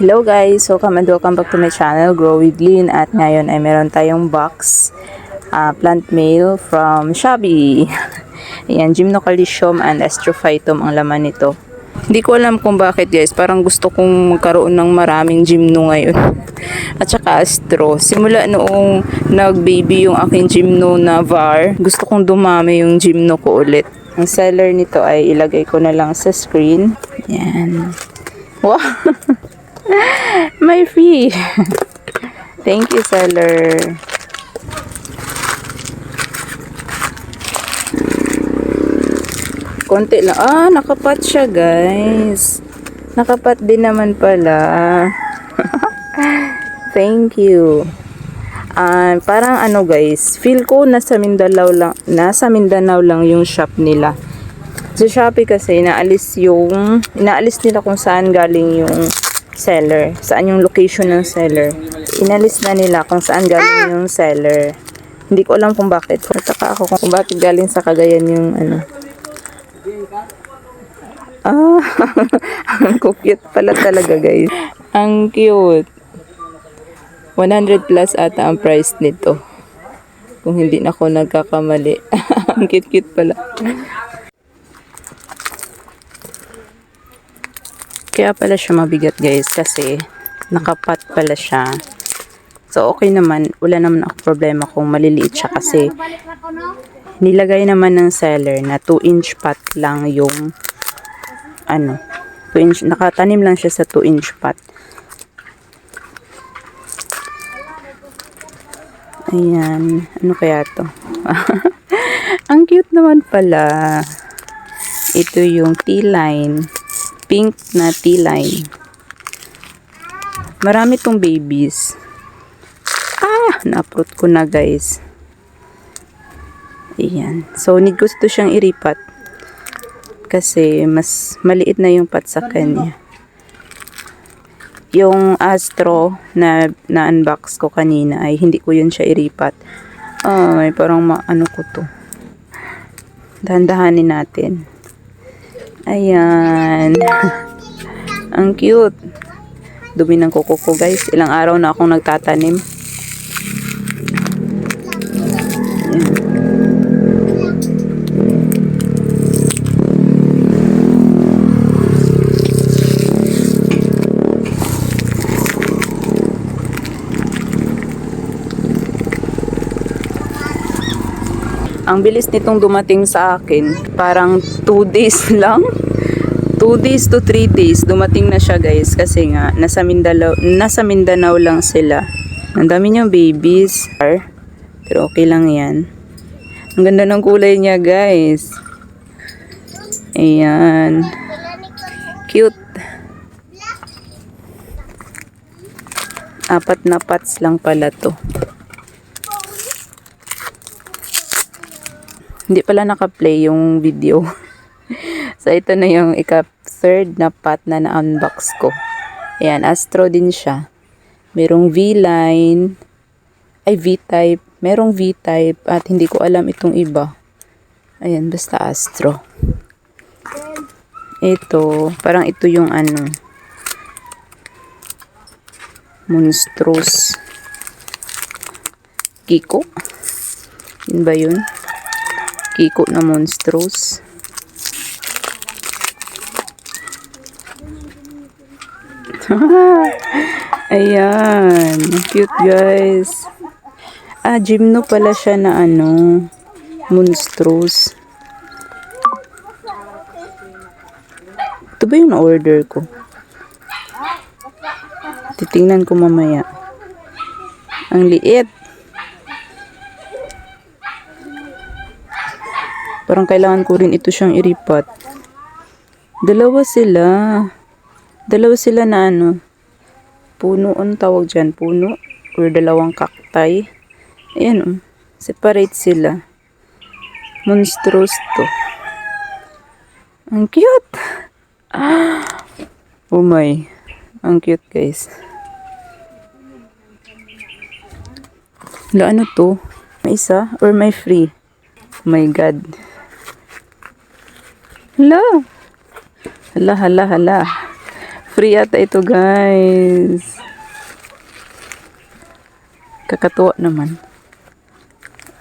Hello guys! Welcome back to my channel, Grow with Lynn. At ngayon ay meron tayong box plant mail from Shopee. Ayan, Gymnocalycium and Astrophytum ang laman nito. Hindi ko alam kung bakit guys, parang gusto kong magkaroon ng maraming gymno ngayon. At saka astro. Simula noong nag-baby yung aking gymno na var, gusto kong dumami yung gymno ko ulit. Ang seller nito ay ilagay ko na lang sa screen. Ayan. Wow! My fee! Thank you, seller. Konti lang. Nakapat siya, guys. Nakapat din naman pala. Thank you. Parang guys, feel ko nasa Mindanao lang yung shop nila. Sa Shopee kasi inaalis nila kung saan galing yung seller, saan yung location ng seller. Inalis na nila kung saan galing yung seller. Hindi ko alam kung bakit. Nataka ako kung bakit galing sa Cagayan yung ang cute pala talaga guys. Ang cute. 100 plus ata ang price nito. Kung hindi na ako nagkakamali. Ang cute pala. Kaya pala siya mabigat guys kasi nakapat pala siya. So okay naman, wala naman ako problema kung maliliit siya kasi nilagay naman ng seller na 2-inch pot lang yung 2-inch, nakatanim lang siya sa 2-inch pot. Ayan, ano kaya to? Ang cute naman pala. Ito yung T-line. Pink na T-line. Marami tong babies. Na-uproot ko na guys. Ayan. So, need ko ito siyang iripat. Kasi, mas maliit na yung pot sa kanya. Yung Astro na unbox ko kanina ay hindi ko yun siya iripat. Ay, parang ko to. Dahan-dahanin natin. Ayan. Ang cute. Dumi ng kuko ko guys. Ilang araw na akong nagtatanim. Ayan. Ang bilis nitong dumating sa akin. Parang 2 days lang. 2 days to 3 days dumating na siya guys. Kasi nga, nasa Mindanao lang sila. Ang dami niyang babies. Pero okay lang yan. Ang ganda ng kulay niya guys. Ayan. Cute. 4 na pots lang pala to. Hindi pala naka-play yung video. So, ito na yung ika-third na pot na na-unbox ko. Ayan, Astro din siya. Merong V-line. Ay, V-type. Merong V-type. At hindi ko alam itong iba. Ayan, basta Astro. Ito, parang ito yung Monstrous. Kiko. Yun ba yun? Kiko na Monstrous. Ayan. Cute guys. Gymno pala siya na Monstrous. Ito ba yung order ko? Titingnan ko mamaya. Ang liit. Parang kailangan ko rin ito siyang iripat. Dalawa sila na puno, ang tawag dyan, puno or dalawang cacti. Ayan separate sila. Monstrous to. Ang cute. Oh my, ang cute guys. Ano to? May isa or may free? Oh my god. Hala. Free ata ito, guys. Kakatuwa naman.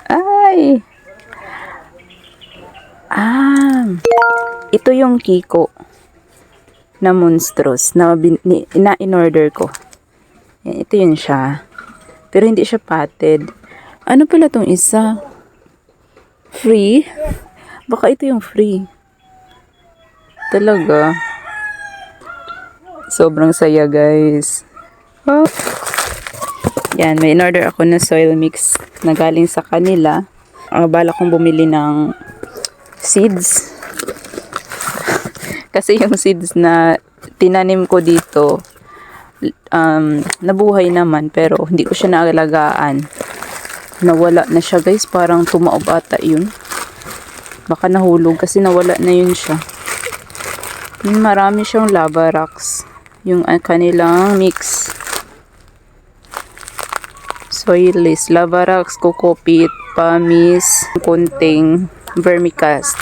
Ay! Ito yung Kiko na monstrous na in-order ko. Yan, ito yun siya. Pero hindi siya potted. Ano pala tong isa? Free? Baka ito yung free. Talaga. Sobrang saya, guys. Oh. Yan, may in-order ako na soil mix na galing sa kanila. Bala kong bumili ng seeds. Kasi yung seeds na tinanim ko dito, nabuhay naman, pero hindi ko siya naalagaan. Nawala na siya, guys. Parang tumaob ata yun. Baka nahulog kasi nawala na yun siya. Marami siyang lava rocks. Yung kanilang mix. Soilless, lava rocks, coco peat, pumice, kunting vermicast.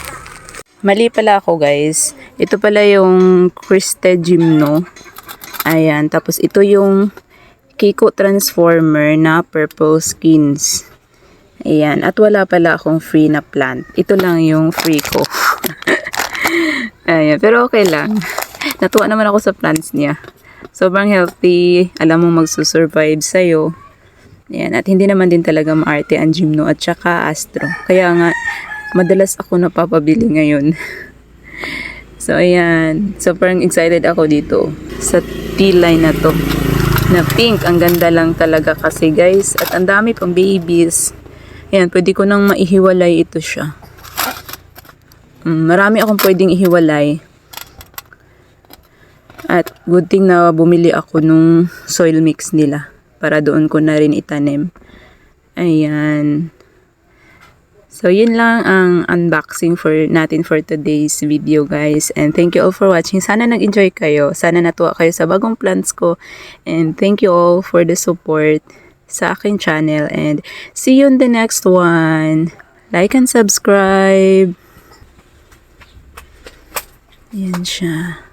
Mali pala ako, guys. Ito pala yung Criste Gymno. Ayan. Tapos ito yung Kiko Transformer na purple skins. Ayan. At wala pala akong free na plant. Ito lang yung free ko. Ayan. Pero okay lang. Natuwa naman ako sa plants niya. Sobrang healthy. Alam mo magsusurvive sa'yo. Ayan. At hindi naman din talaga maarte ang Gymno at saka Astro. Kaya nga, madalas ako napapabili ngayon. So, ayan. Sobrang excited ako dito sa tea line na to. Na pink. Ang ganda lang talaga kasi, guys. At ang dami pang babies. Ayan. Pwede ko nang maihiwalay ito siya. Marami akong pwedeng ihiwalay. At good thing na bumili ako nung soil mix nila. Para doon ko na rin itanim. Ayan. So, yun lang ang unboxing natin for today's video, guys. And thank you all for watching. Sana nag-enjoy kayo. Sana natuwa kayo sa bagong plants ko. And thank you all for the support sa aking channel. And see you in the next one. Like and subscribe. Yan siya.